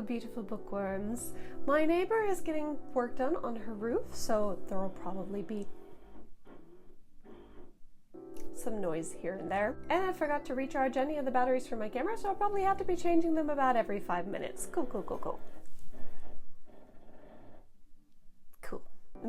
beautiful bookworms. My neighbor is getting work done on her roof, so there will probably be some noise here and there. And I forgot to recharge any of the batteries for my camera, so I'll probably have to be changing them about every 5 minutes. Cool.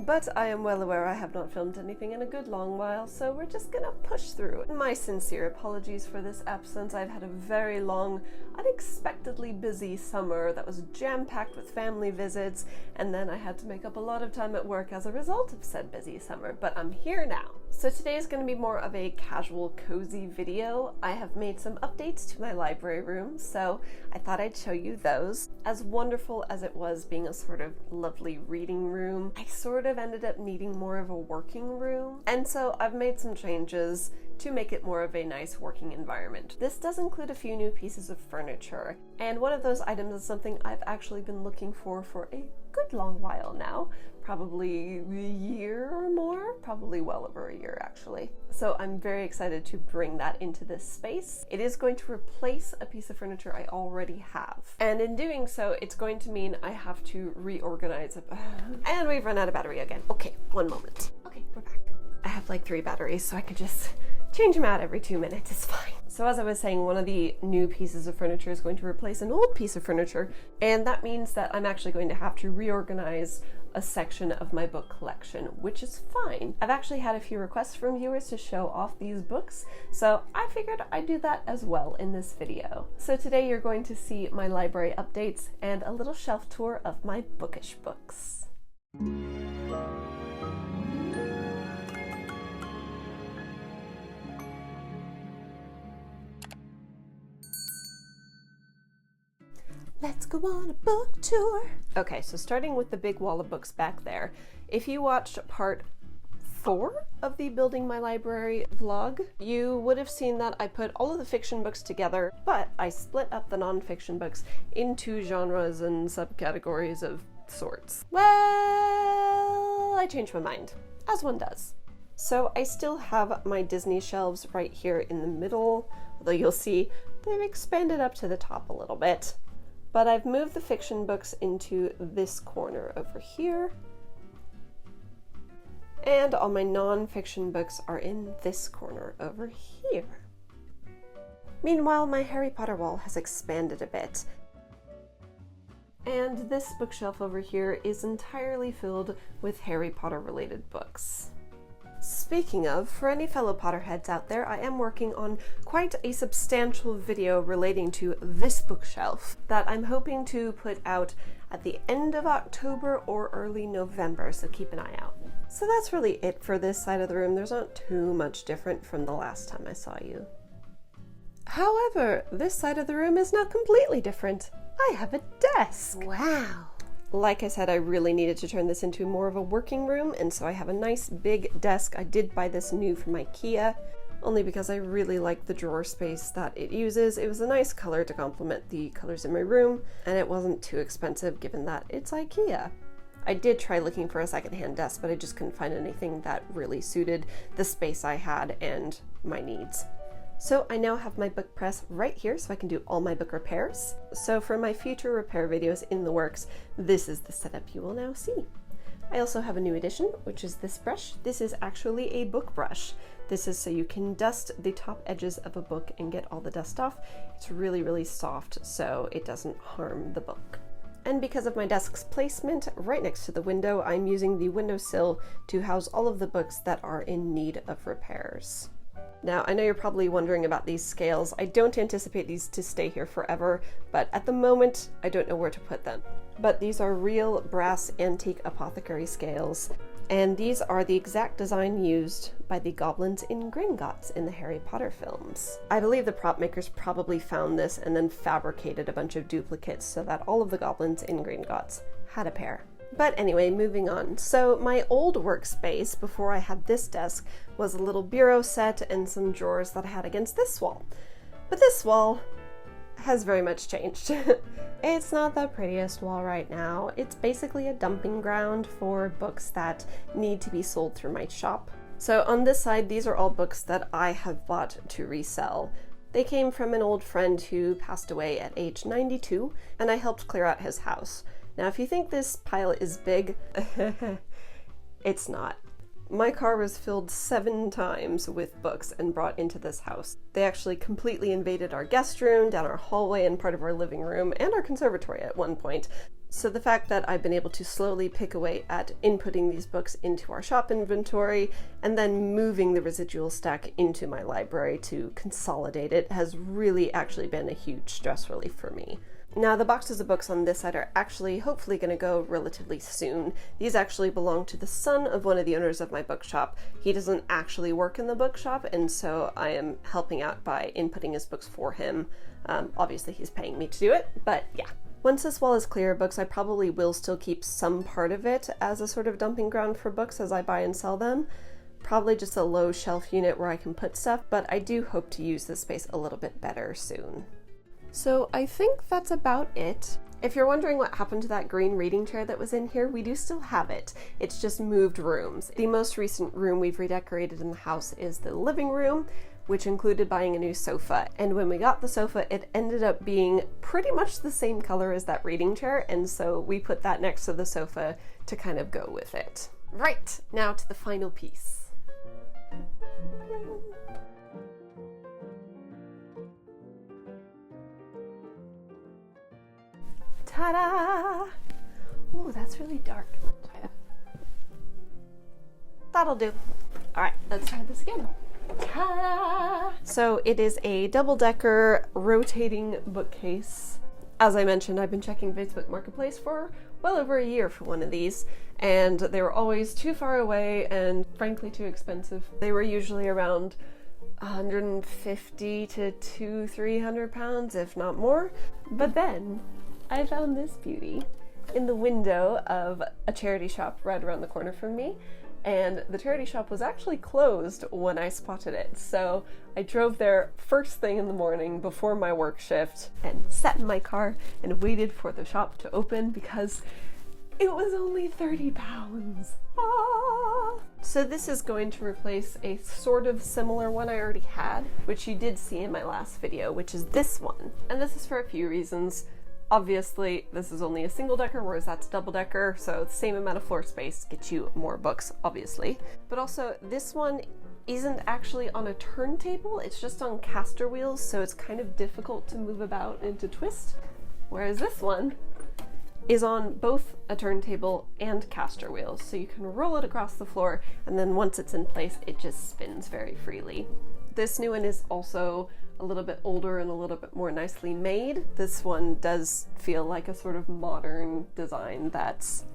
But I am well aware I have not filmed anything in a good long while, so we're just gonna push through. My sincere apologies for this absence. I've had a very long, unexpectedly busy summer that was jam-packed with family visits, and then I had to make up a lot of time at work as a result of said busy summer, but I'm here now. So today is going to be more of a casual, cozy video. I have made some updates to my library room, so I thought I'd show you those. As wonderful as it was being a sort of lovely reading room, I sort of ended up needing more of a working room, and so I've made some changes to make it more of a nice working environment. This does include a few new pieces of furniture, and one of those items is something I've actually been looking for a good long while now. Probably a year or more, probably well over a year actually. So I'm very excited to bring that into this space. It is going to replace a piece of furniture I already have. And in doing so, it's going to mean I have to reorganize it. And we've run out of battery again. Okay, one moment. Okay, we're back. I have like 3 batteries, so I could just change them out every 2 minutes, it's fine. So as I was saying, one of the new pieces of furniture is going to replace an old piece of furniture, and that means that I'm actually going to have to reorganize a section of my book collection, which is fine. I've actually had a few requests from viewers to show off these books, so I figured I'd do that as well in this video. So today you're going to see my library updates and a little shelf tour of my Bookish books. Let's go on a book tour. Okay, so starting with the big wall of books back there. If you watched part 4 of the Building My Library vlog, you would have seen that I put all of the fiction books together, but I split up the non-fiction books into genres and subcategories of sorts. Well, I changed my mind, as one does. So I still have my Disney shelves right here in the middle, although you'll see they've expanded up to the top a little bit. But I've moved the fiction books into this corner over here. And all my non-fiction books are in this corner over here. Meanwhile, my Harry Potter wall has expanded a bit. And this bookshelf over here is entirely filled with Harry Potter related books. Speaking of, for any fellow Potterheads out there, I am working on quite a substantial video relating to this bookshelf that I'm hoping to put out at the end of October or early November, so keep an eye out. So that's really it for this side of the room. There's not too much different from the last time I saw you. However, this side of the room is not completely different. I have a desk! Wow! Like I said, I really needed to turn this into more of a working room, and so I have a nice big desk. I did buy this new from IKEA, only because I really like the drawer space that it uses. It was a nice color to complement the colors in my room, and it wasn't too expensive given that it's IKEA. I did try looking for a secondhand desk, but I just couldn't find anything that really suited the space I had and my needs. So I now have my book press right here so I can do all my book repairs. So for my future repair videos in the works, this is the setup you will now see. I also have a new addition, which is this brush. This is actually a book brush. This is so you can dust the top edges of a book and get all the dust off. It's really, really soft, so it doesn't harm the book. And because of my desk's placement right next to the window, I'm using the windowsill to house all of the books that are in need of repairs. Now, I know you're probably wondering about these scales. I don't anticipate these to stay here forever, but at the moment, I don't know where to put them. But these are real brass antique apothecary scales, and these are the exact design used by the goblins in Gringotts in the Harry Potter films. I believe the prop makers probably found this and then fabricated a bunch of duplicates so that all of the goblins in Gringotts had a pair. But anyway, moving on. So my old workspace, before I had this desk, was a little bureau set and some drawers that I had against this wall. But this wall has very much changed. It's not the prettiest wall right now. It's basically a dumping ground for books that need to be sold through my shop. So on this side, these are all books that I have bought to resell. They came from an old friend who passed away at age 92, and I helped clear out his house. Now, if you think this pile is big, it's not. My car was filled 7 times with books and brought into this house. They actually completely invaded our guest room, down our hallway, and part of our living room, and our conservatory at one point. So the fact that I've been able to slowly pick away at inputting these books into our shop inventory and then moving the residual stack into my library to consolidate it has really actually been a huge stress relief for me. Now, the boxes of books on this side are actually hopefully going to go relatively soon. These actually belong to the son of one of the owners of my bookshop. He doesn't actually work in the bookshop, and so I am helping out by inputting his books for him. Obviously, he's paying me to do it, but yeah. Once this wall is clear of books, I probably will still keep some part of it as a sort of dumping ground for books as I buy and sell them. Probably just a low shelf unit where I can put stuff, but I do hope to use this space a little bit better soon. So I think that's about it. If you're wondering what happened to that green reading chair that was in here, we do still have it. It's just moved rooms. The most recent room we've redecorated in the house is the living room, which included buying a new sofa. And when we got the sofa, it ended up being pretty much the same color as that reading chair, and so we put that next to the sofa to kind of go with it. Right, now to the final piece. Ta-da! Ooh, that's really dark. Try that. That'll do. All right, let's try this again. Ta-da! So it is a double-decker rotating bookcase. As I mentioned, I've been checking Facebook Marketplace for well over a year for one of these, and they were always too far away and frankly too expensive. They were usually around 150 to £200-300, if not more. But then I found this beauty in the window of a charity shop right around the corner from me, and the charity shop was actually closed when I spotted it. So I drove there first thing in the morning before my work shift and sat in my car and waited for the shop to open because it was only £30. Ah! So this is going to replace a sort of similar one I already had, which you did see in my last video, which is this one. And this is for a few reasons. Obviously, this is only a single decker, whereas that's double decker, so the same amount of floor space gets you more books, obviously. But also, this one isn't actually on a turntable, it's just on caster wheels, so it's kind of difficult to move about and to twist. Whereas this one is on both a turntable and caster wheels, so you can roll it across the floor, and then once it's in place, it just spins very freely. This new one is also a little bit older and a little bit more nicely made. This one does feel like a sort of modern design that's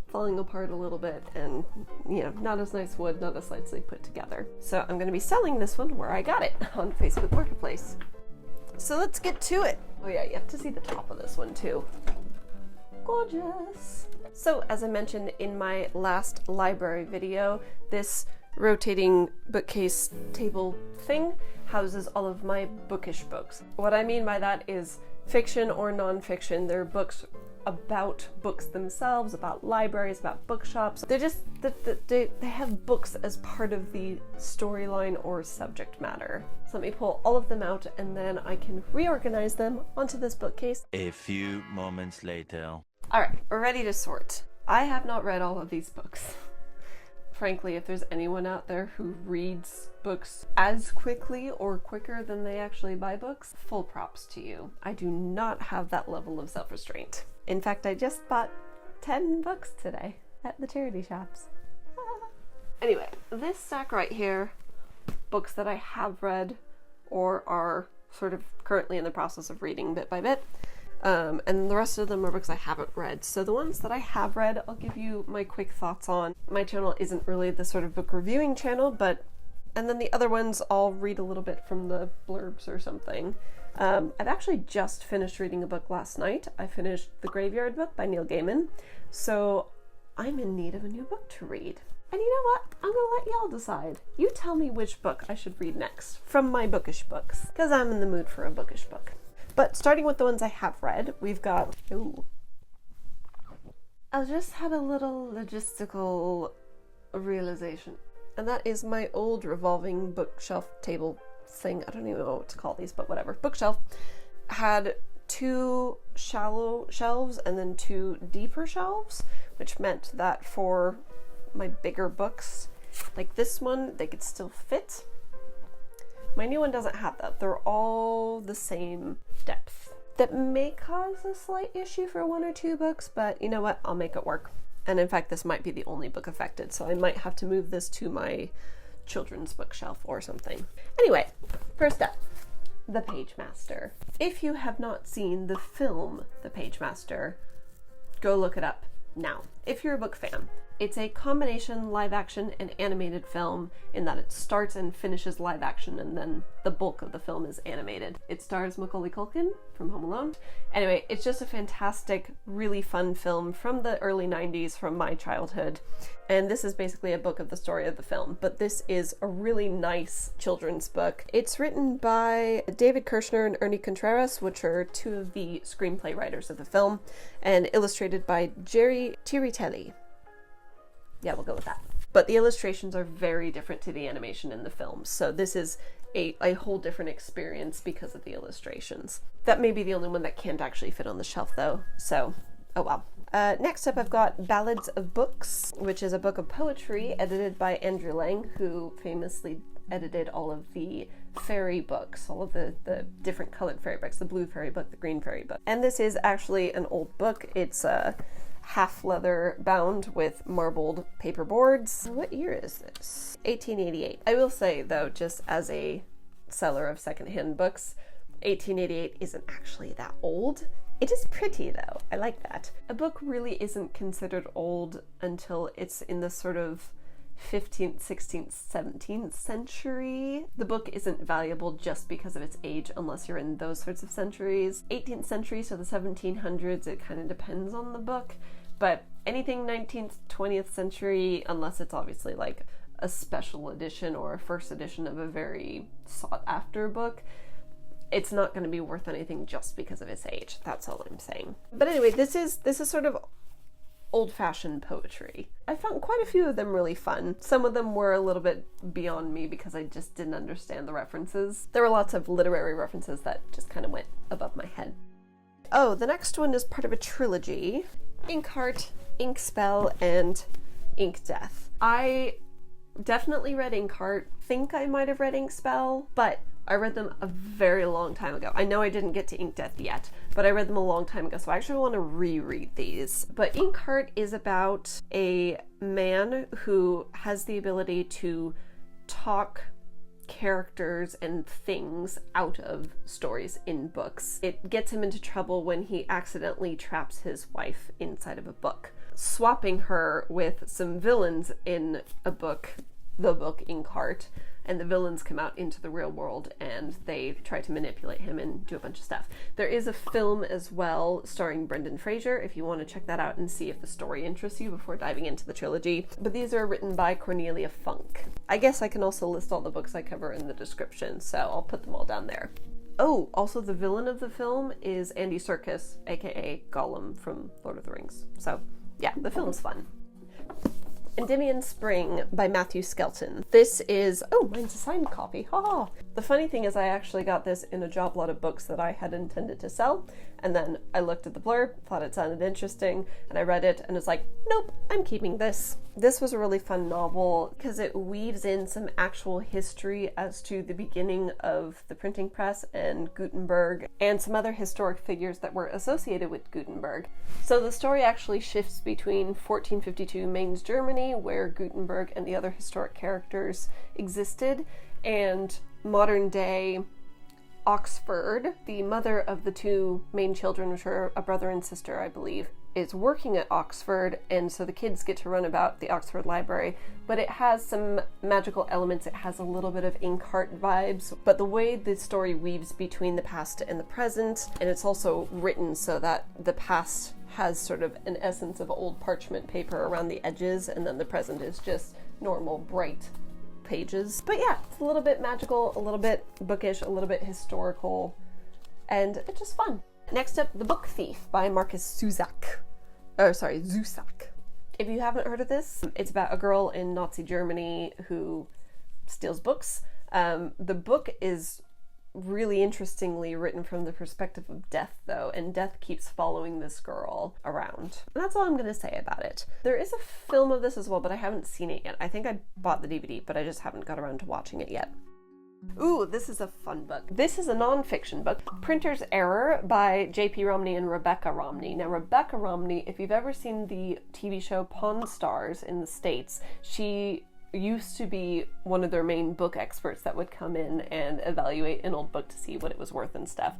falling apart a little bit and, you know, not as nice wood, not as nicely put together. So I'm going to be selling this one where I got it, on Facebook Marketplace. So let's get to it. Oh yeah, you have to see the top of this one too. Gorgeous. So as I mentioned in my last library video, this rotating bookcase table thing houses all of my bookish books. What I mean by that is fiction or non-fiction. They're books about books themselves, about libraries, about bookshops. They're just, they have books as part of the storyline or subject matter. So let me pull all of them out and then I can reorganize them onto this bookcase. A few moments later. All right, we're ready to sort. I have not read all of these books. Frankly, if there's anyone out there who reads books as quickly or quicker than they actually buy books, full props to you. I do not have that level of self-restraint. In fact, I just bought 10 books today at the charity shops. Anyway, this stack right here, books that I have read or are sort of currently in the process of reading bit by bit. And the rest of them are books I haven't read. So the ones that I have read, I'll give you my quick thoughts on. My channel isn't really the sort of book reviewing channel, and then the other ones I'll read a little bit from the blurbs or something. I've actually just finished reading a book last night. I finished The Graveyard Book by Neil Gaiman. So I'm in need of a new book to read. And you know what? I'm gonna let y'all decide. You tell me which book I should read next from my bookish books, because I'm in the mood for a bookish book. But starting with the ones I have read, we've got, I just had a little logistical realization, and that is my old revolving bookshelf table thing, I don't even know what to call these, but whatever, bookshelf, had 2 shallow shelves and then 2 deeper shelves, which meant that for my bigger books, like this one, they could still fit. My new one doesn't have that. They're all the same depth. That may cause a slight issue for 1 or 2 books, but you know what? I'll make it work. And in fact, this might be the only book affected, so I might have to move this to my children's bookshelf or something. Anyway, first up, The Pagemaster. If you have not seen the film The Pagemaster, go look it up now. If you're a book fan, it's a combination live action and animated film in that it starts and finishes live action and then the bulk of the film is animated. It stars Macaulay Culkin from Home Alone. Anyway, it's just a fantastic, really fun film from the early 90s from my childhood. And this is basically a book of the story of the film, but this is a really nice children's book. It's written by David Kirshner and Ernie Contreras, which are 2 of the screenplay writers of the film, and illustrated by Jerry Tiritelli. Yeah, we'll go with that. But the illustrations are very different to the animation in the film, so this is a whole different experience because of the illustrations. That may be the only one that can't actually fit on the shelf though, so oh well. Next up I've got Ballads of Books, which is a book of poetry edited by Andrew Lang, who famously edited all of the fairy books, all of the different colored fairy books, the blue fairy book, the green fairy book. And this is actually an old book. It's half leather bound with marbled paper boards. What year is this? 1888. I will say though, just as a seller of secondhand books, 1888 isn't actually that old. It is pretty though. I like that. A book really isn't considered old until it's in the sort of 15th, 16th, 17th century. The book isn't valuable just because of its age unless you're in those sorts of centuries. 18th century, so the 1700s, it kind of depends on the book, but anything 19th, 20th century, unless it's obviously like a special edition or a first edition of a very sought after book, it's not going to be worth anything just because of its age. That's all I'm saying. But anyway, this is sort of old-fashioned poetry. I found quite a few of them really fun. Some of them were a little bit beyond me because I just didn't understand the references. There were lots of literary references that just kind of went above my head. Oh, the next one is part of a trilogy. Inkheart, Inkspell, and Inkdeath. I definitely read Inkheart. Think I might have read Inkspell, but I read them a very long time ago. I know I didn't get to Inkdeath yet, but I read them a long time ago, so I actually want to reread these. But Inkheart is about a man who has the ability to talk characters and things out of stories in books. It gets him into trouble when he accidentally traps his wife inside of a book, swapping her with some villains in a book, the book Inkheart, and the villains come out into the real world and they try to manipulate him and do a bunch of stuff. There is a film as well starring Brendan Fraser if you want to check that out and see if the story interests you before diving into the trilogy. But these are written by Cornelia Funk. I guess I can also list all the books I cover in the description, so I'll put them all down there. Oh, also the villain of the film is Andy Serkis, aka Gollum from Lord of the Rings. So yeah, the film's fun. Endymion Spring by Matthew Skelton. This is, oh, mine's a signed copy, haha. The funny thing is I actually got this in a job lot of books that I had intended to sell, and then I looked at the blurb, thought it sounded interesting, and I read it and was like, nope, I'm keeping this. This was a really fun novel because it weaves in some actual history as to the beginning of the printing press and Gutenberg and some other historic figures that were associated with Gutenberg. So the story actually shifts between 1452 Mainz, Germany, where Gutenberg and the other historic characters existed, and modern day Oxford. The mother of the 2 main children, which are a brother and sister, I believe, is working at Oxford, and so the kids get to run about the Oxford Library, but it has some magical elements. It has a little bit of Inkheart vibes, but the way the story weaves between the past and the present, and it's also written so that the past has sort of an essence of old parchment paper around the edges, and then the present is just normal, bright pages. But yeah, it's a little bit magical, a little bit bookish, a little bit historical, and it's just fun. Next up, The Book Thief by Marcus Zusak. If you haven't heard of this, it's about a girl in Nazi Germany who steals books, The book is really interestingly written from the perspective of death, though, and death keeps following this girl around. And that's all I'm gonna say about it. There is a film of this as well, but I haven't seen it yet. I think I bought the DVD, but I just haven't got around to watching it yet. Ooh, this is a fun book. This is a non-fiction book, Printer's Error by J.P. Romney and Rebecca Romney. Now, Rebecca Romney, if you've ever seen the TV show Pawn Stars in the States, she used to be one of their main book experts that would come in and evaluate an old book to see what it was worth and stuff.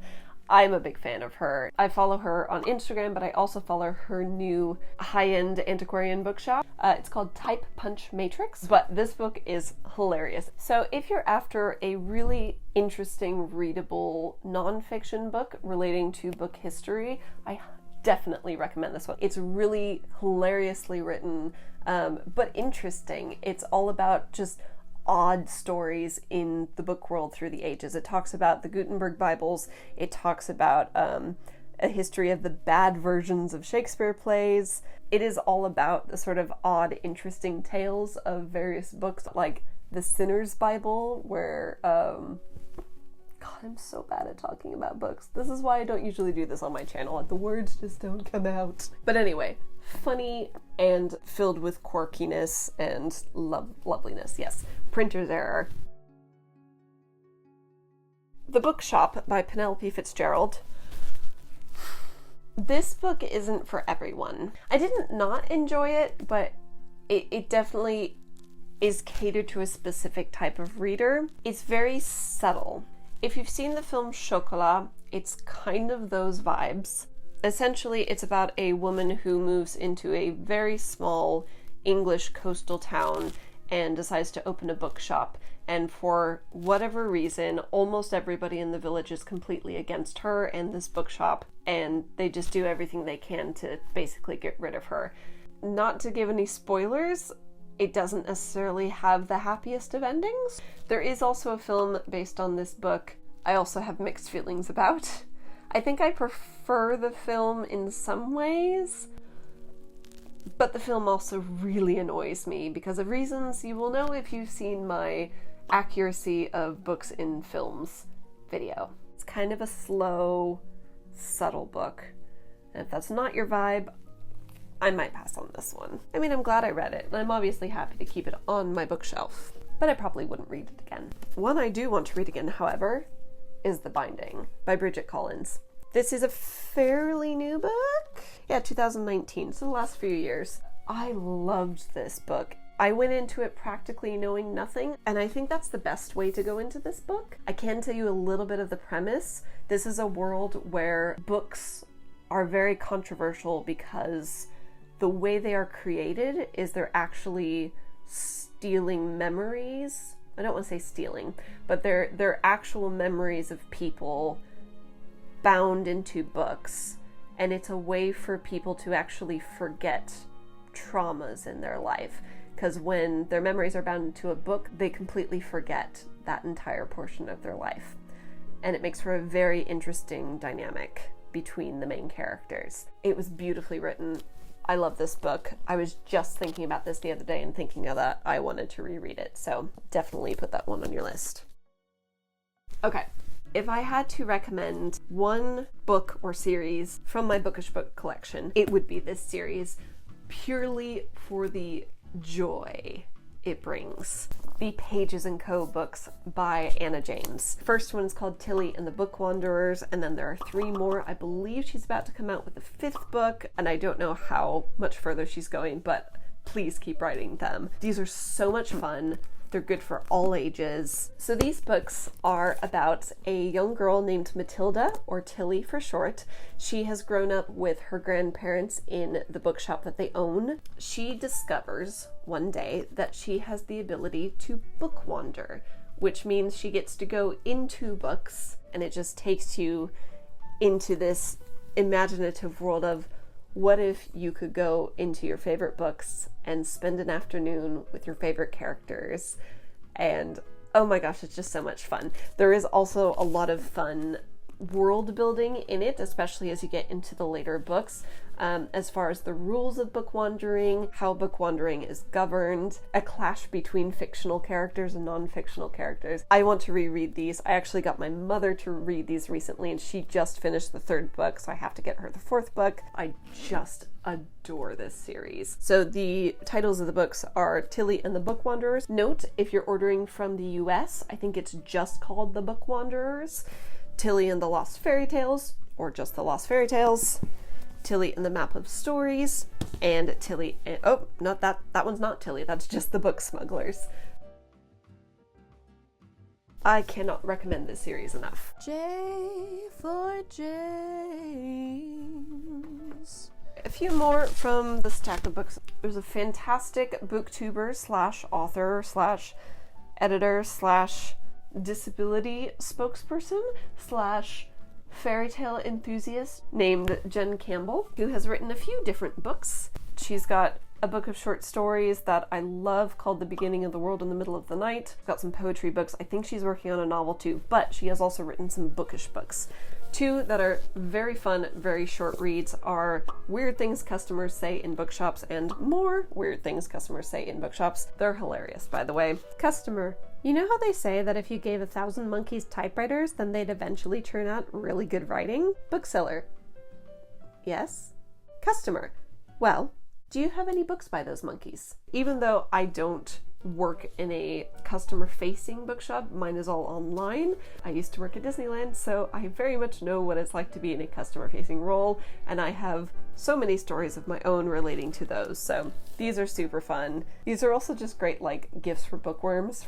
I'm a big fan of her. I follow her on Instagram, but I also follow her new high-end antiquarian bookshop. It's called Type Punch Matrix, but this book is hilarious. So if you're after a really interesting, readable, non-fiction book relating to book history, I definitely recommend this one. It's really hilariously written, but interesting. It's all about just odd stories in the book world through the ages. It talks about the Gutenberg Bibles. It talks about a history of the bad versions of Shakespeare plays. It is all about the sort of odd, interesting tales of various books, like the Sinner's Bible, where God, I'm so bad at talking about books. This is why I don't usually do this on my channel. The words just don't come out. But anyway, funny and filled with quirkiness and loveliness. Yes, Printer's Error. The Bookshop by Penelope Fitzgerald. This book isn't for everyone. I didn't not enjoy it, but it definitely is catered to a specific type of reader. It's very subtle. If you've seen the film Chocolat, it's kind of those vibes. Essentially, it's about a woman who moves into a very small English coastal town and decides to open a bookshop. And for whatever reason, almost everybody in the village is completely against her and this bookshop, and they just do everything they can to basically get rid of her. Not to give any spoilers, it doesn't necessarily have the happiest of endings. There is also a film based on this book I also have mixed feelings about. I think I prefer the film in some ways, but the film also really annoys me because of reasons you will know if you've seen my accuracy of books in films video. It's kind of a slow, subtle book, and if that's not your vibe, I might pass on this one. I mean, I'm glad I read it, and I'm obviously happy to keep it on my bookshelf, but I probably wouldn't read it again. One I do want to read again, however, is The Binding by Bridget Collins. This is a fairly new book. Yeah, 2019, so the last few years. I loved this book. I went into it practically knowing nothing, and I think that's the best way to go into this book. I can tell you a little bit of the premise. This is a world where books are very controversial because the way they are created is they're actually stealing memories. I don't want to say stealing, but they're actual memories of people bound into books, and it's a way for people to actually forget traumas in their life, because when their memories are bound into a book, they completely forget that entire portion of their life, and it makes for a very interesting dynamic between the main characters. It was beautifully written. I love this book. I was just thinking about this the other day and thinking of that I wanted to reread it, so definitely put that one on your list. Okay, if I had to recommend one book or series from my Bookish book collection, it would be this series, purely for the joy it brings. The Pages & Co. books by Anna James. First one's called Tilly and the Book Wanderers, and then there are 3 more. I believe she's about to come out with the 5th book, and I don't know how much further she's going, but please keep writing them. These are so much fun. They're good for all ages. So these books are about a young girl named Matilda, or Tilly for short. She has grown up with her grandparents in the bookshop that they own. She discovers one day that she has the ability to book wander, which means she gets to go into books, and it just takes you into this imaginative world of what if you could go into your favorite books and spend an afternoon with your favorite characters. And oh my gosh, it's just so much fun. There is also a lot of fun world building in it, especially as you get into the later books, as far as the rules of book wandering, how book wandering is governed, a clash between fictional characters and non-fictional characters. I want to reread these. I actually got my mother to read these recently, and she just finished the 3rd book, so I have to get her the 4th book. I just adore this series. So the titles of the books are Tilly and the Book Wanderers. Note, if you're ordering from the US, I think it's just called The Book Wanderers. Tilly and the Lost Fairy Tales, or just the Lost Fairy Tales. Tilly and the Map of Stories, and Tilly and, oh, not that one's not Tilly, that's just the Book Smugglers. I cannot recommend this series enough. J for James. A few more from the stack of books. There's a fantastic booktuber slash author slash editor slash disability spokesperson slash fairy tale enthusiast named Jen Campbell, who has written a few different books. She's got a book of short stories that I love called The Beginning of the World in the Middle of the Night. She's got some poetry books. I think she's working on a novel too, but she has also written some bookish books. 2 that are very fun, very short reads are Weird Things Customers Say in Bookshops and More Weird Things Customers Say in Bookshops. They're hilarious, by the way. Customer: you know how they say that if you gave 1,000 monkeys typewriters, then they'd eventually turn out really good writing? Bookseller: yes. Customer: well, do you have any books by those monkeys? Even though I don't work in a customer-facing bookshop, mine is all online. I used to work at Disneyland, so I very much know what it's like to be in a customer-facing role, and I have so many stories of my own relating to those, so these are super fun. These are also just great, like, gifts for bookworms.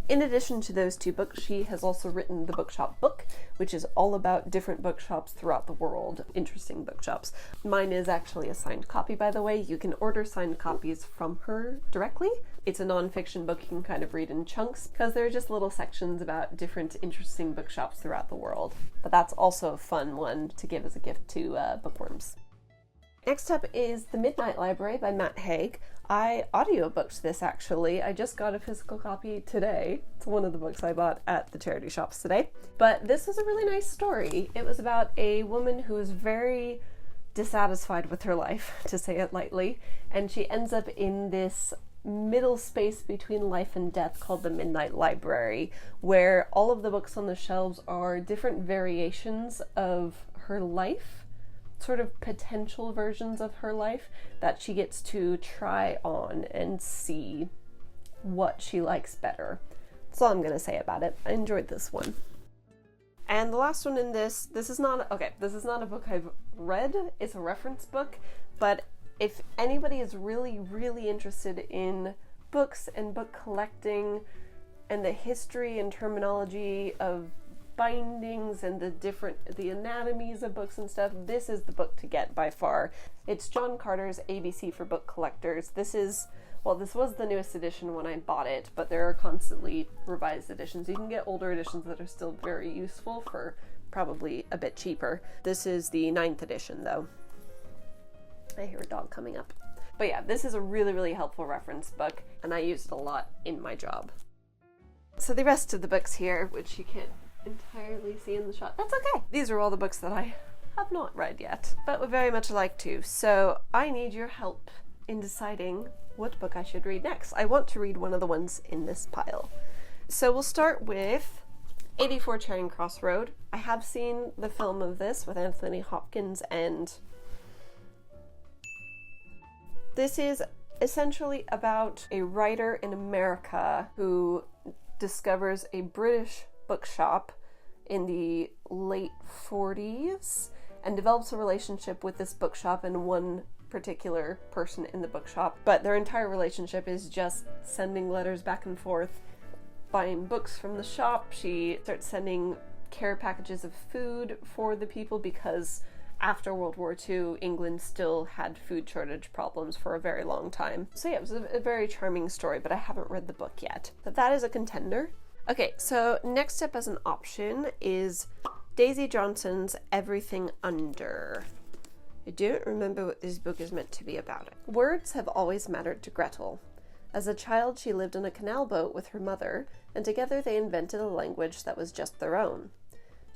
In addition to those 2 books, she has also written the Bookshop Book, which is all about different bookshops throughout the world, interesting bookshops. Mine is actually a signed copy, by the way. You can order signed copies from her directly. It's a non-fiction book you can kind of read in chunks, because there are just little sections about different interesting bookshops throughout the world. But that's also a fun one to give as a gift to bookworms. Next up is The Midnight Library by Matt Haig. I audiobooked this, actually. I just got a physical copy today. It's one of the books I bought at the charity shops today. But this was a really nice story. It was about a woman who is very dissatisfied with her life, to say it lightly, and she ends up in this middle space between life and death called the Midnight Library, where all of the books on the shelves are different variations of her life, sort of potential versions of her life that she gets to try on and see what she likes better. That's all I'm gonna say about it. I enjoyed this one. And the last one in this is not a book I've read. It's a reference book, but if anybody is really, really interested in books and book collecting and the history and terminology of bindings and the anatomies of books and stuff, this is the book to get by far. It's John Carter's ABC for Book Collectors. This was the newest edition when I bought it, but there are constantly revised editions. You can get older editions that are still very useful for probably a bit cheaper. This is the 9th edition, though. I hear a dog coming up. But yeah, this is a really, really helpful reference book, and I use it a lot in my job. So the rest of the books here, which you can't entirely see in the shot, that's okay. These are all the books that I have not read yet, but would very much like to. So I need your help in deciding what book I should read next. I want to read one of the ones in this pile. So we'll start with 84 Charing Cross Road. I have seen the film of this with Anthony Hopkins, and this is essentially about a writer in America who discovers a British bookshop in the late 40s and develops a relationship with this bookshop and one particular person in the bookshop. But their entire relationship is just sending letters back and forth, buying books from the shop. She starts sending care packages of food for the people because after World War II, England still had food shortage problems for a very long time. So yeah, it was a very charming story, but I haven't read the book yet. But that is a contender. Okay, so next up as an option is Daisy Johnson's Everything Under. I don't remember what this book is meant to be about. Words have always mattered to Gretel. As a child, she lived on a canal boat with her mother, and together they invented a language that was just their own.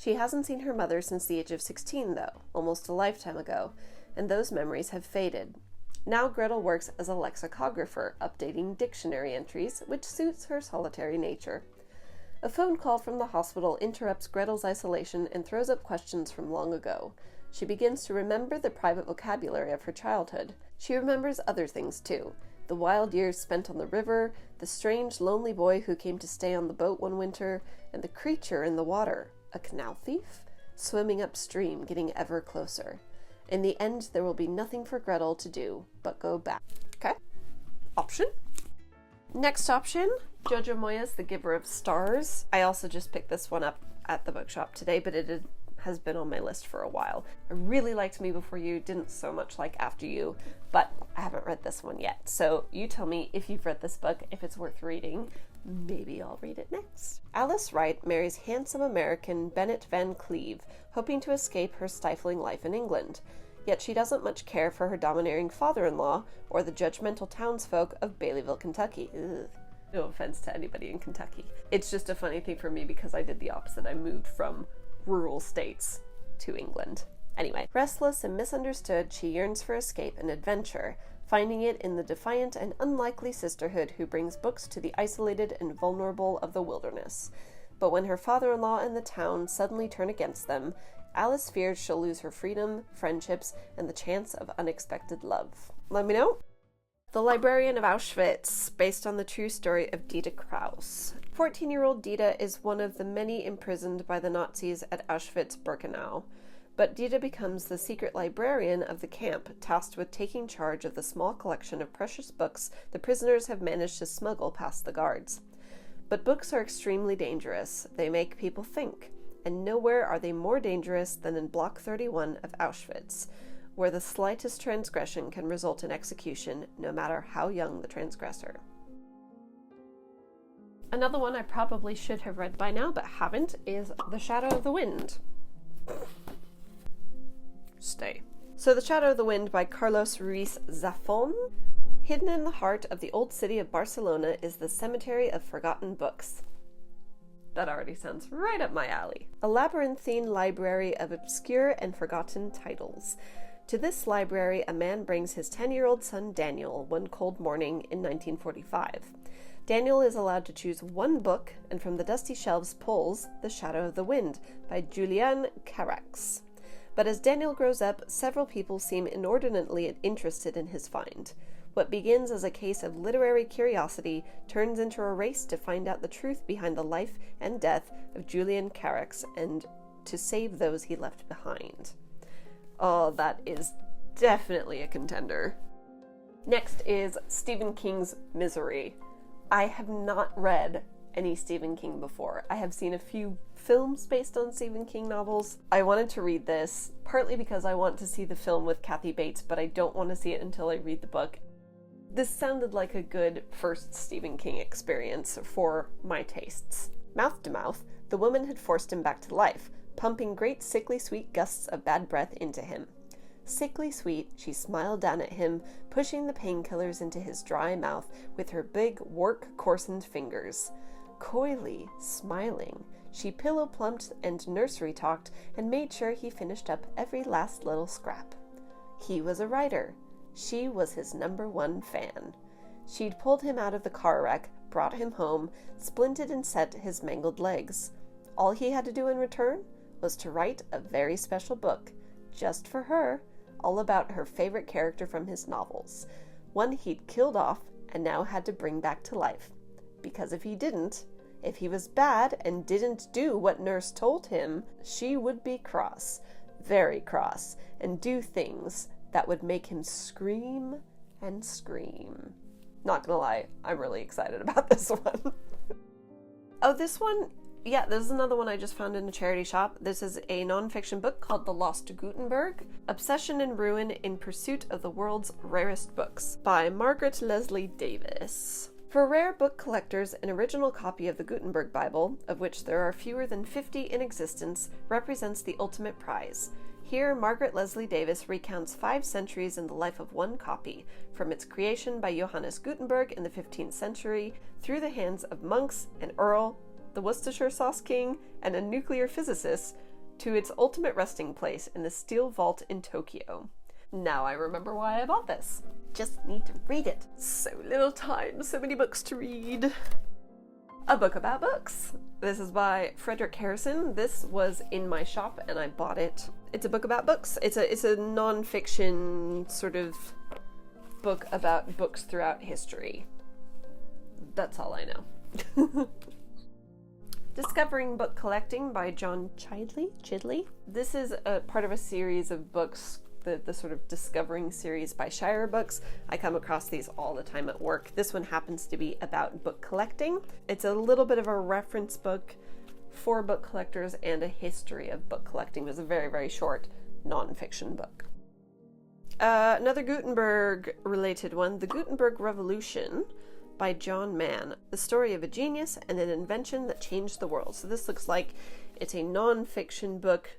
She hasn't seen her mother since the age of 16, though, almost a lifetime ago, and those memories have faded. Now Gretel works as a lexicographer, updating dictionary entries, which suits her solitary nature. A phone call from the hospital interrupts Gretel's isolation and throws up questions from long ago. She begins to remember the private vocabulary of her childhood. She remembers other things, too. The wild years spent on the river, the strange, lonely boy who came to stay on the boat one winter, and the creature in the water, a canal thief, swimming upstream, getting ever closer. In the end, there will be nothing for Gretel to do but go back. Okay? Option. Next option, Jojo Moyes, The Giver of Stars. I also just picked this one up at the bookshop today, but it has been on my list for a while. I really liked Me Before You, didn't so much like After You, but I haven't read this one yet. So you tell me if you've read this book, if it's worth reading. Maybe I'll read it next. Alice Wright marries handsome American Bennett Van Cleve, hoping to escape her stifling life in England. Yet she doesn't much care for her domineering father-in-law or the judgmental townsfolk of Baileyville, Kentucky. Ugh. No offense to anybody in Kentucky. It's just a funny thing for me because I did the opposite. I moved from rural states to England. Anyway, restless and misunderstood, she yearns for escape and adventure, finding it in the defiant and unlikely sisterhood who brings books to the isolated and vulnerable of the wilderness. But when her father-in-law and the town suddenly turn against them, Alice fears she'll lose her freedom, friendships, and the chance of unexpected love. Let me know. The Librarian of Auschwitz, based on the true story of Dita Kraus. 14-year-old Dita is one of the many imprisoned by the Nazis at Auschwitz-Birkenau. But Dita becomes the secret librarian of the camp, tasked with taking charge of the small collection of precious books the prisoners have managed to smuggle past the guards. But books are extremely dangerous. They make people think. And nowhere are they more dangerous than in Block 31 of Auschwitz, where the slightest transgression can result in execution, no matter how young the transgressor. Another one I probably should have read by now, but haven't, is The Shadow of the Wind. Stay. So The Shadow of the Wind by Carlos Ruiz Zafón. Hidden in the heart of the old city of Barcelona is the Cemetery of Forgotten Books. That already sounds right up my alley. A labyrinthine library of obscure and forgotten titles. To this library, a man brings his 10-year-old son Daniel one cold morning in 1945. Daniel is allowed to choose one book, and from the dusty shelves pulls The Shadow of the Wind by Julian Carax. But as Daniel grows up, several people seem inordinately interested in his find. What begins as a case of literary curiosity turns into a race to find out the truth behind the life and death of Julian Carax and to save those he left behind. Oh, that is definitely a contender. Next is Stephen King's Misery. I have not read any Stephen King before. I have seen a few films based on Stephen King novels. I wanted to read this partly because I want to see the film with Kathy Bates, but I don't want to see it until I read the book. This sounded like a good first Stephen King experience for my tastes. Mouth to mouth, the woman had forced him back to life, pumping great sickly sweet gusts of bad breath into him. Sickly sweet, she smiled down at him, pushing the painkillers into his dry mouth with her big, work-coarsened fingers. Coyly, smiling, she pillow-plumped and nursery-talked and made sure he finished up every last little scrap. He was a writer. She was his #1 fan. She'd pulled him out of the car wreck, brought him home, splinted and set his mangled legs. All he had to do in return was to write a very special book, just for her, all about her favorite character from his novels, one he'd killed off and now had to bring back to life. Because if he didn't, if he was bad and didn't do what Nurse told him, she would be cross, very cross, and do things that would make him scream and scream. Not gonna lie, I'm really excited about this one. Oh, this one, yeah, this is another one I just found in a charity shop. This is a non-fiction book called The Lost Gutenberg, Obsession and Ruin in Pursuit of the World's Rarest Books by Margaret Leslie Davis. For rare book collectors, an original copy of the Gutenberg Bible, of which there are fewer than 50 in existence, represents the ultimate prize. Here, Margaret Leslie Davis recounts 5 centuries in the life of one copy, from its creation by Johannes Gutenberg in the 15th century, through the hands of monks, an earl, the Worcestershire sauce king, and a nuclear physicist, to its ultimate resting place in the steel vault in Tokyo. Now I remember why I bought this. Just need to read it. So little time, so many books to read. A book about books. This is by Frederick Harrison. This was in my shop and I bought it. It's a book about books. It's a non-fiction sort of book about books throughout history. That's all I know. Discovering Book Collecting by John Chidley. This is a part of a series of books, the sort of Discovering series by Shire Books. I come across these all the time at work. This one happens to be about book collecting. It's a little bit of a reference book for book collectors and a history of book collecting. It was a very, very short non-fiction book. Another Gutenberg related one, The Gutenberg Revolution by John Mann. The story of a genius and an invention that changed the world. So this looks like it's a non-fiction book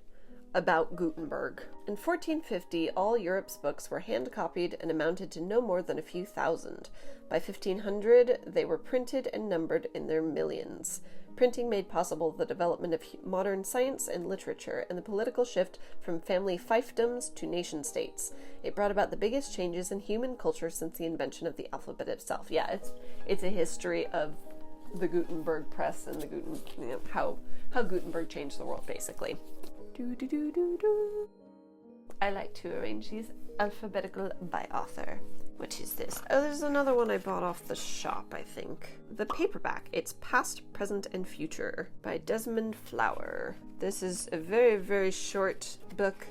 about Gutenberg. In 1450, all Europe's books were hand-copied and amounted to no more than a few thousand. By 1500, they were printed and numbered in their millions. Printing made possible the development of modern science and literature and the political shift from family fiefdoms to nation-states. It brought about the biggest changes in human culture since the invention of the alphabet itself. Yeah, it's a history of the Gutenberg press and the how Gutenberg changed the world, basically. I like to arrange these alphabetical by author. What is this? Oh, there's another one I bought off the shop, I think. The Paperback. It's Past, Present, and Future by Desmond Flower. This is a very, very short book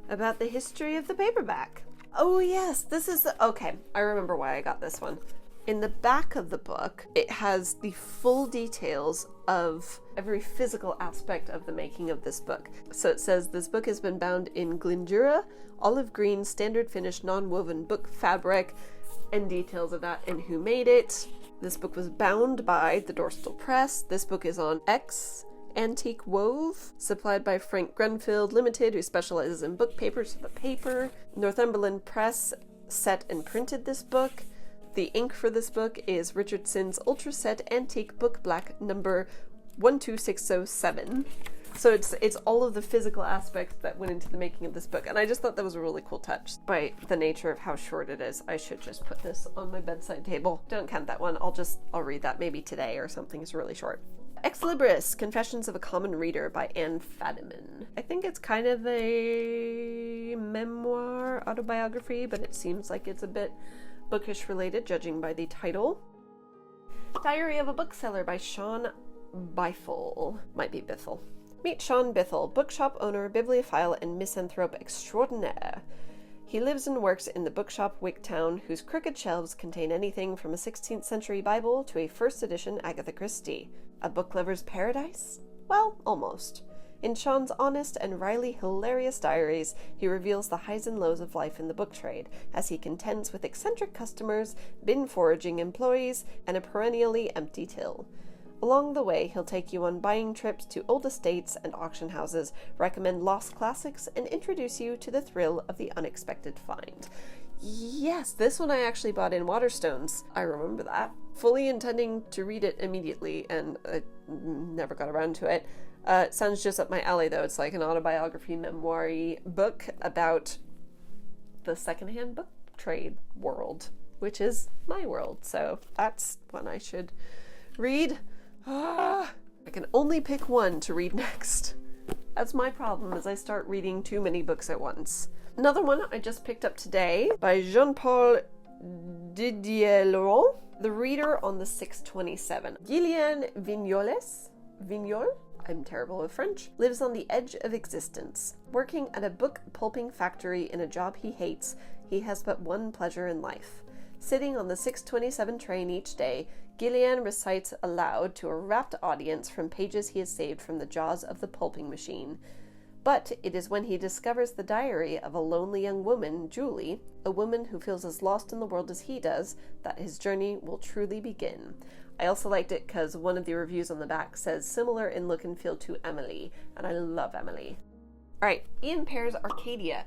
about the history of the paperback. Oh yes, this is okay, I remember why I got this one. In the back of the book, it has the full details of every physical aspect of the making of this book. So it says, this book has been bound in Glindura, olive green, standard finish, non-woven book fabric, and details of that and who made it. This book was bound by the Dorstal Press. This book is on X Antique Wove, supplied by Frank Grenfield Limited, who specializes in book papers for the paper. Northumberland Press set and printed this book. The ink for this book is Richardson's Ultra Set Antique Book Black number 12607. So it's all of the physical aspects that went into the making of this book, and I just thought that was a really cool touch. By the nature of how short it is, I should just put this on my bedside table. Don't count that one. I'll read that maybe today or something. It's really short. Ex Libris, Confessions of a Common Reader by Anne Fadiman. I think it's kind of a memoir, autobiography, but it seems like it's a bit bookish related, judging by the title. Diary of a Bookseller by Sean Bithell. Might be Bithell. Meet Sean Bithell, bookshop owner, bibliophile, and misanthrope extraordinaire. He lives and works in the bookshop Wicktown, whose crooked shelves contain anything from a 16th century Bible to a first edition Agatha Christie. A book lover's paradise? Well, almost. In Sean's honest and wryly hilarious diaries, he reveals the highs and lows of life in the book trade, as he contends with eccentric customers, bin foraging employees, and a perennially empty till. Along the way, he'll take you on buying trips to old estates and auction houses, recommend lost classics, and introduce you to the thrill of the unexpected find. Yes, this one I actually bought in Waterstones. I remember that. Fully intending to read it immediately, and I never got around to it. It sounds just up my alley, though. It's like an autobiography, memoir-y book about the secondhand book trade world, which is my world. So that's one I should read. I can only pick one to read next. That's my problem, is I start reading too many books at once. Another one I just picked up today by Jean-Paul Didier-Laurent, The Reader on the 627. Gillian Vignol, I'm terrible with French, lives on the edge of existence. Working at a book pulping factory in a job he hates, he has but one pleasure in life. Sitting on the 627 train each day, Gillian recites aloud to a rapt audience from pages he has saved from the jaws of the pulping machine. But it is when he discovers the diary of a lonely young woman, Julie, a woman who feels as lost in the world as he does, that his journey will truly begin. I also liked it because one of the reviews on the back says similar in look and feel to Emily, and I love Emily. Alright, Ian Pear's Arcadia.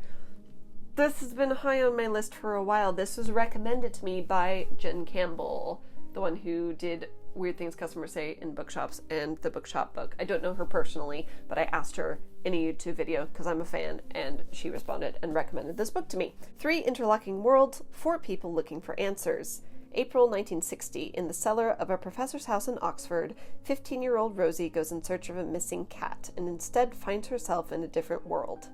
This has been high on my list for a while. This was recommended to me by Jen Campbell, the one who did Weird Things Customers Say in Bookshops and the Bookshop Book. I don't know her personally, but I asked her in a YouTube video because I'm a fan, and she responded and recommended this book to me. 3 Interlocking Worlds, 4 People Looking for Answers. April 1960, in the cellar of a professor's house in Oxford, 15-year-old Rosie goes in search of a missing cat and instead finds herself in a different world.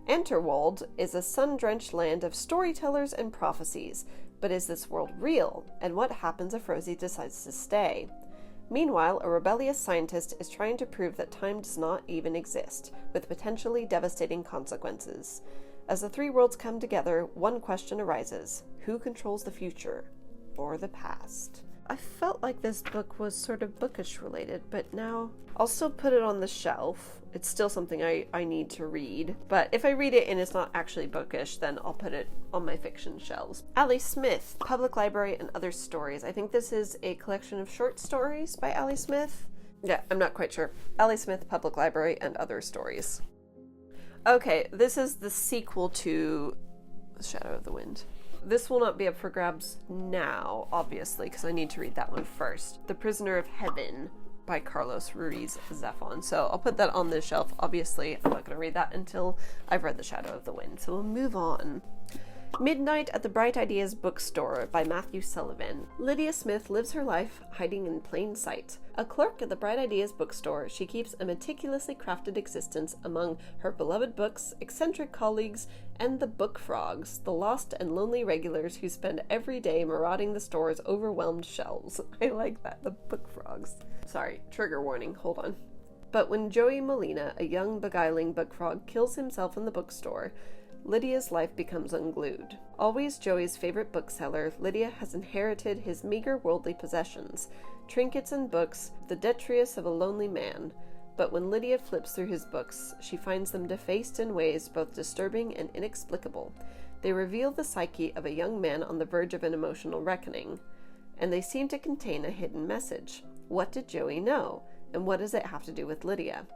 Anterwald is a sun-drenched land of storytellers and prophecies, but is this world real, and what happens if Rosie decides to stay? Meanwhile, a rebellious scientist is trying to prove that time does not even exist, with potentially devastating consequences. As the 3 worlds come together, one question arises: who controls the future? Or the past? I felt like this book was sort of bookish related, but now I'll still put it on the shelf. It's still something I need to read, but if I read it and it's not actually bookish, then I'll put it on my fiction shelves. Ali Smith, Public Library and Other Stories. I think this is a collection of short stories by Ali Smith. Yeah, I'm not quite sure. Ali Smith, Public Library and Other Stories. Okay, this is the sequel to Shadow of the Wind. This will not be up for grabs now, obviously, because I need to read that one first. The Prisoner of Heaven by Carlos Ruiz Zafón. So I'll put that on the shelf. Obviously, I'm not going to read that until I've read The Shadow of the Wind. So we'll move on. Midnight at the Bright Ideas Bookstore by Matthew Sullivan. Lydia Smith lives her life hiding in plain sight. A clerk at the Bright Ideas Bookstore, she keeps a meticulously crafted existence among her beloved books, eccentric colleagues, and the book frogs, the lost and lonely regulars who spend every day marauding the store's overwhelmed shelves. I like that, the book frogs. Sorry, trigger warning, hold on. But when Joey Molina, a young beguiling book frog, kills himself in the bookstore, Lydia's life becomes unglued. Always Joey's favorite bookseller, Lydia has inherited his meager worldly possessions, trinkets and books, the detritus of a lonely man. But when Lydia flips through his books, she finds them defaced in ways both disturbing and inexplicable. They reveal the psyche of a young man on the verge of an emotional reckoning, and they seem to contain a hidden message. What did Joey know, and what does it have to do with Lydia?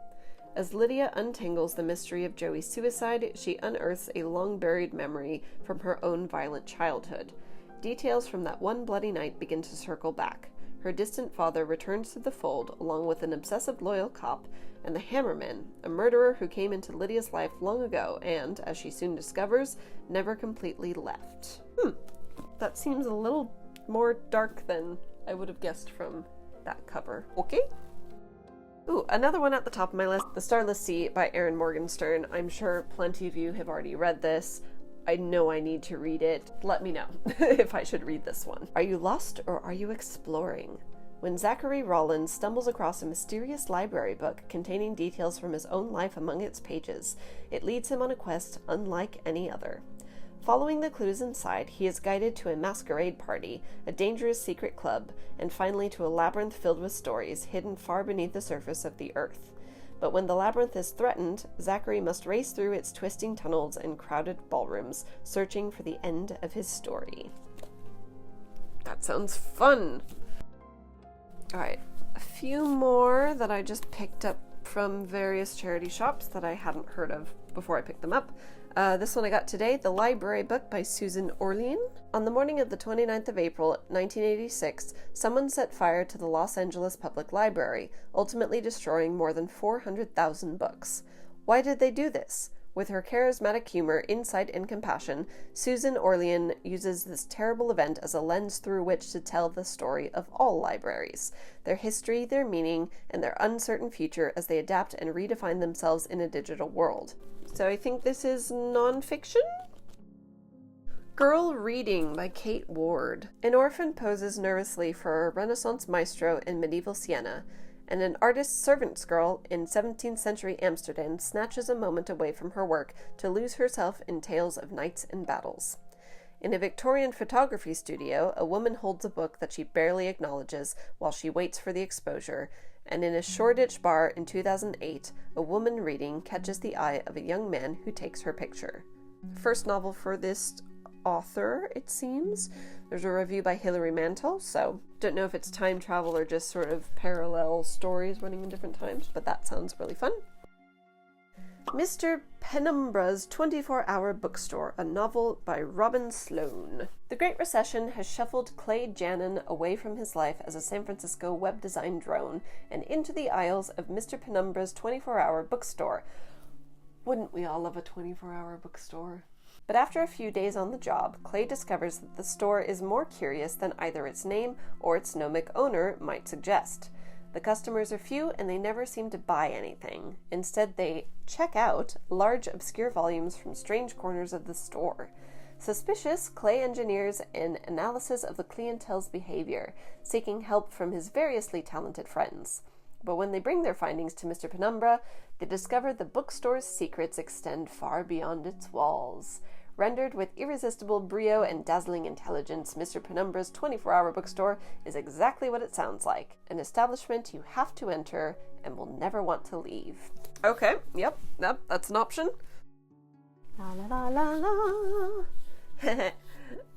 As Lydia untangles the mystery of Joey's suicide, she unearths a long-buried memory from her own violent childhood. Details from that one bloody night begin to circle back. Her distant father returns to the fold, along with an obsessive loyal cop, and the Hammerman, a murderer who came into Lydia's life long ago and, as she soon discovers, never completely left. That seems a little more dark than I would have guessed from that cover. Okay? Ooh, another one at the top of my list, The Starless Sea by Erin Morgenstern. I'm sure plenty of you have already read this. I know I need to read it. Let me know if I should read this one. Are you lost or are you exploring? When Zachary Rollins stumbles across a mysterious library book containing details from his own life among its pages, it leads him on a quest unlike any other. Following the clues inside, he is guided to a masquerade party, a dangerous secret club, and finally to a labyrinth filled with stories hidden far beneath the surface of the earth. But when the labyrinth is threatened, Zachary must race through its twisting tunnels and crowded ballrooms, searching for the end of his story. That sounds fun! Alright, a few more that I just picked up from various charity shops that I hadn't heard of before I picked them up. This one I got today, The Library Book by Susan Orlean. On the morning of the 29th of April, 1986, someone set fire to the Los Angeles Public Library, ultimately destroying more than 400,000 books. Why did they do this? With her charismatic humor, insight, and compassion, Susan Orlean uses this terrible event as a lens through which to tell the story of all libraries, their history, their meaning, and their uncertain future as they adapt and redefine themselves in a digital world. So I think this is non-fiction? Girl Reading by Kate Ward. An orphan poses nervously for a Renaissance maestro in medieval Siena, and an artist's servant's girl in 17th century Amsterdam snatches a moment away from her work to lose herself in tales of knights and battles. In a Victorian photography studio, a woman holds a book that she barely acknowledges while she waits for the exposure, and in a Shoreditch bar in 2008, a woman reading catches the eye of a young man who takes her picture. First novel for this author, it seems. There's a review by Hilary Mantel, so don't know if it's time travel or just sort of parallel stories running in different times, but that sounds really fun. Mr. Penumbra's 24-Hour Bookstore, a novel by Robin Sloan. The Great Recession has shuffled Clay Jannon away from his life as a San Francisco web design drone and into the aisles of Mr. Penumbra's 24-Hour Bookstore. Wouldn't we all love a 24-hour bookstore? But after a few days on the job, Clay discovers that the store is more curious than either its name or its gnomic owner might suggest. The customers are few and they never seem to buy anything. Instead, they check out large, obscure volumes from strange corners of the store. Suspicious, Clay engineers an analysis of the clientele's behavior, seeking help from his variously talented friends. But when they bring their findings to Mr. Penumbra, they discover the bookstore's secrets extend far beyond its walls. Rendered with irresistible brio and dazzling intelligence, Mr. Penumbra's 24-hour bookstore is exactly what it sounds like. An establishment you have to enter and will never want to leave. Okay, yep, that's an option. La la la la la.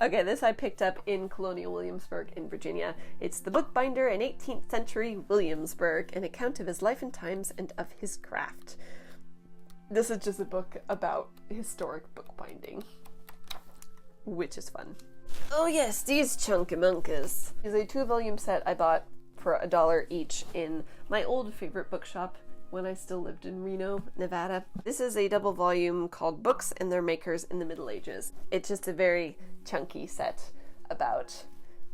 Okay, this I picked up in Colonial Williamsburg in Virginia. It's The Bookbinder in 18th Century Williamsburg, an account of his life and times and of his craft. This is just a book about historic bookbinding, which is fun. Oh yes, these chunky monkeys. It's a 2-volume set I bought for $1 each in my old favorite bookshop when I still lived in Reno, Nevada. This is a double volume called Books and Their Makers in the Middle Ages. It's just a very chunky set about,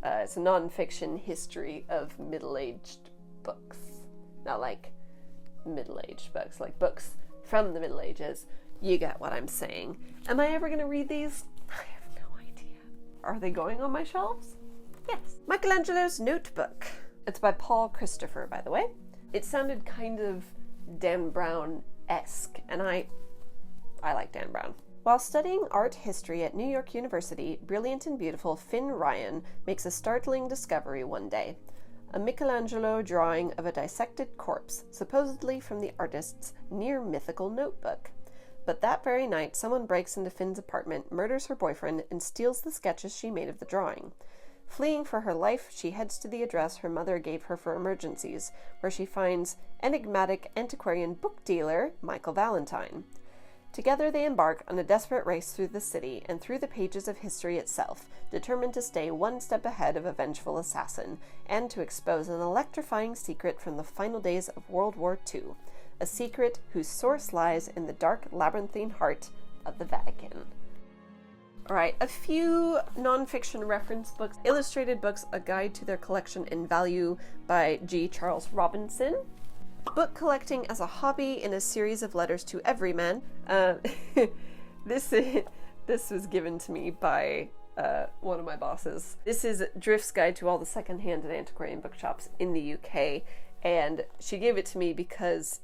it's a non-fiction history of middle-aged books. Not like middle-aged books, like books from the Middle Ages. You get what I'm saying. Am I ever going to read these? I have no idea. Are they going on my shelves? Yes. Michelangelo's Notebook. It's by Paul Christopher, by the way. It sounded kind of Dan Brown-esque, and I like Dan Brown. While studying art history at New York University, brilliant and beautiful Finn Ryan makes a startling discovery one day. A Michelangelo drawing of a dissected corpse, supposedly from the artist's near-mythical notebook. But that very night, someone breaks into Finn's apartment, murders her boyfriend, and steals the sketches she made of the drawing. Fleeing for her life, she heads to the address her mother gave her for emergencies, where she finds enigmatic antiquarian book dealer Michael Valentine. Together they embark on a desperate race through the city and through the pages of history itself, determined to stay one step ahead of a vengeful assassin, and to expose an electrifying secret from the final days of World War II, a secret whose source lies in the dark labyrinthine heart of the Vatican. Alright, a few non-fiction reference books, illustrated books, A Guide to Their Collection and Value by G. Charles Robinson. Book collecting as a hobby in a series of letters to everyman. This was given to me by one of my bosses. This is Driffs' Guide to all the Secondhand and Antiquarian Bookshops in the UK, and she gave it to me because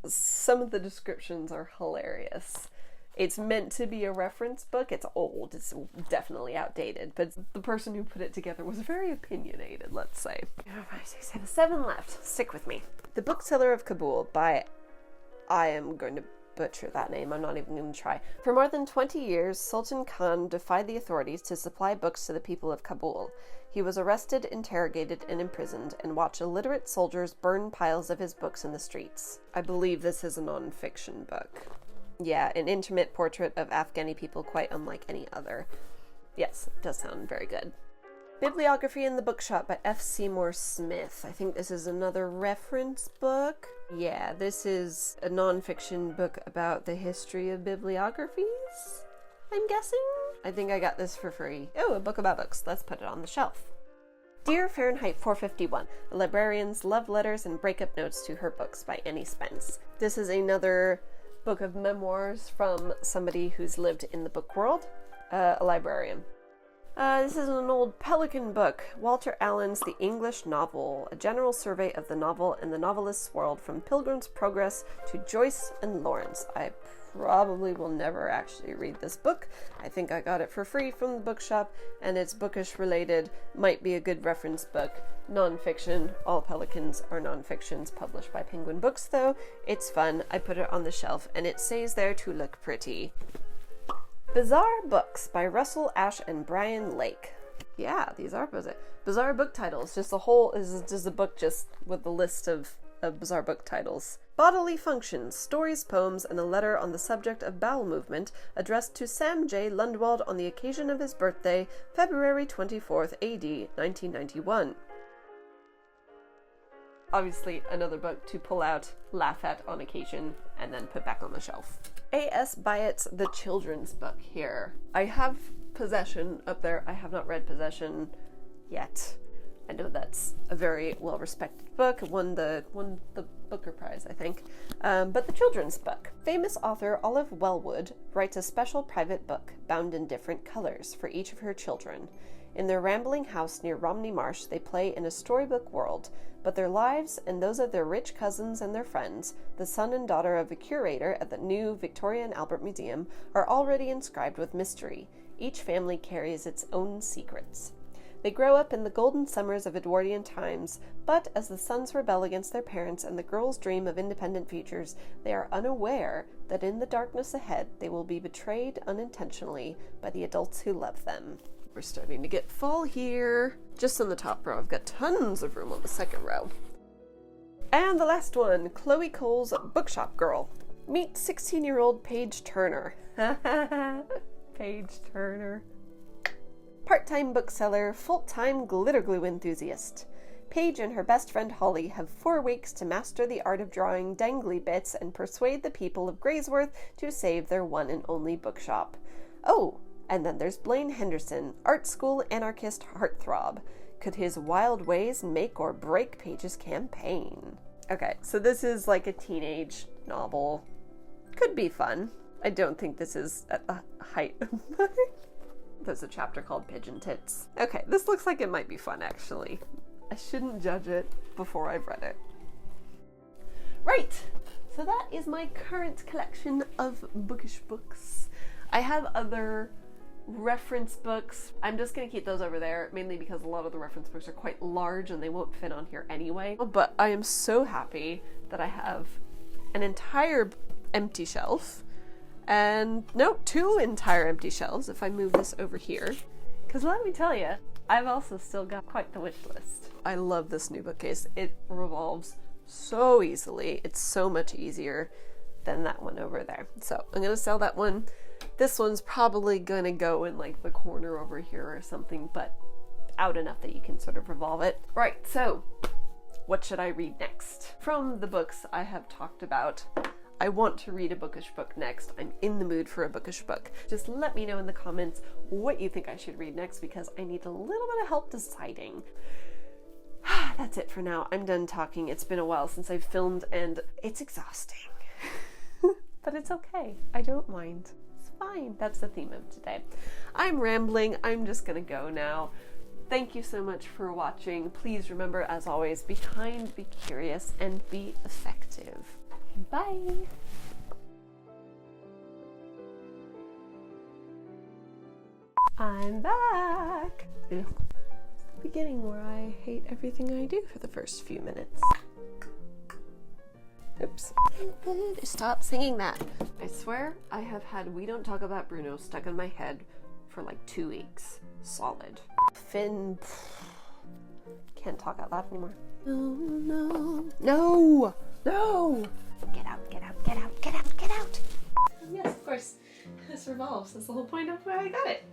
some of the descriptions are hilarious. It's meant to be a reference book. It's old. It's definitely outdated, but the person who put it together was very opinionated, let's say. 5, 6, 7, 7 left. Stick with me. The Bookseller of Kabul by, I am going to butcher that name, I'm not even going to try. For more than 20 years, Sultan Khan defied the authorities to supply books to the people of Kabul. He was arrested, interrogated, and imprisoned, and watched illiterate soldiers burn piles of his books in the streets. I believe this is a non-fiction book. Yeah, an intimate portrait of Afghani people quite unlike any other. Yes, it does sound very good. Bibliography in the Bookshop by F. Seymour Smith. I think this is another reference book. Yeah, this is a non-fiction book about the history of bibliographies, I'm guessing? I think I got this for free. Oh, a book about books. Let's put it on the shelf. Dear Fahrenheit 451, a librarian's love letters and breakup notes to her books by Annie Spence. This is another book of memoirs from somebody who's lived in the book world, a librarian. This is an old Pelican book, Walter Allen's The English Novel, a general survey of the novel and the novelist's world from Pilgrim's Progress to Joyce and Lawrence. I probably will never actually read this book. I think I got it for free from the bookshop, and it's bookish related, might be a good reference book. Non-fiction, all Pelicans are non-fictions, published by Penguin Books though. It's fun, I put it on the shelf, and it stays there to look pretty. Bizarre Books by Russell Ash and Brian Lake. Yeah, these are bizarre book titles. Just a whole is just a book just with a list of of bizarre book titles. Bodily Functions, Stories, Poems, and a Letter on the Subject of Bowel Movement, addressed to Sam J. Lundwald on the occasion of his birthday, February 24th, AD, 1991. Obviously, another book to pull out, laugh at on occasion, and then put back on the shelf. A.S. Byatt's The Children's Book here. I have Possession up there. I have not read Possession yet. I know that's a very well-respected book. It won the Booker Prize, I think. But The Children's Book. Famous author Olive Wellwood writes a special private book, bound in different colors, for each of her children. In their rambling house near Romney Marsh, they play in a storybook world, but their lives and those of their rich cousins and their friends, the son and daughter of a curator at the new Victoria and Albert Museum, are already inscribed with mystery. Each family carries its own secrets. They grow up in the golden summers of Edwardian times, but as the sons rebel against their parents and the girls dream of independent futures, they are unaware that in the darkness ahead they will be betrayed unintentionally by the adults who love them. We're starting to get full here. Just on the top row, I've got tons of room on the second row. And the last one, Chloe Cole's Bookshop Girl. Meet 16-year-old Paige Turner. Paige Turner. Part-time bookseller, full-time glitter glue enthusiast. Paige and her best friend Holly have 4 weeks to master the art of drawing dangly bits and persuade the people of Graysworth to save their one and only bookshop. Oh, and then there's Blaine Henderson, art school anarchist heartthrob. Could his wild ways make or break Paige's campaign? Okay, so this is like a teenage novel. Could be fun. I don't think this is at the height of my... There's a chapter called Pigeon Tits. Okay, this looks like it might be fun, actually. I shouldn't judge it before I've read it. Right, so that is my current collection of bookish books. I have other reference books. I'm just going to keep those over there, mainly because a lot of the reference books are quite large and they won't fit on here anyway. But I am so happy that I have an entire empty shelf. And no, 2 entire empty shelves if I move this over here. Because let me tell you, I've also still got quite the wish list. I love this new bookcase. It revolves so easily. It's so much easier than that one over there. So I'm going to sell that one. This one's probably going to go in like the corner over here or something, but out enough that you can sort of revolve it. Right, so what should I read next? From the books I have talked about, I want to read a bookish book next. I'm in the mood for a bookish book. Just let me know in the comments what you think I should read next because I need a little bit of help deciding. That's it for now. I'm done talking. It's been a while since I've filmed and it's exhausting. But it's okay. I don't mind. It's fine. That's the theme of today. I'm rambling. I'm just gonna go now. Thank you so much for watching. Please remember, as always, be kind, be curious, and be effective. Bye! I'm back! Ugh. The beginning where I hate everything I do for the first few minutes. Oops. Stop singing that. I swear I have had We Don't Talk About Bruno stuck in my head for like 2 weeks. Solid. Finn. Can't talk out loud anymore. No, no. No! No! Get out, get out, get out, get out, get out! Yes, of course. This revolves. That's the whole point of why I got it.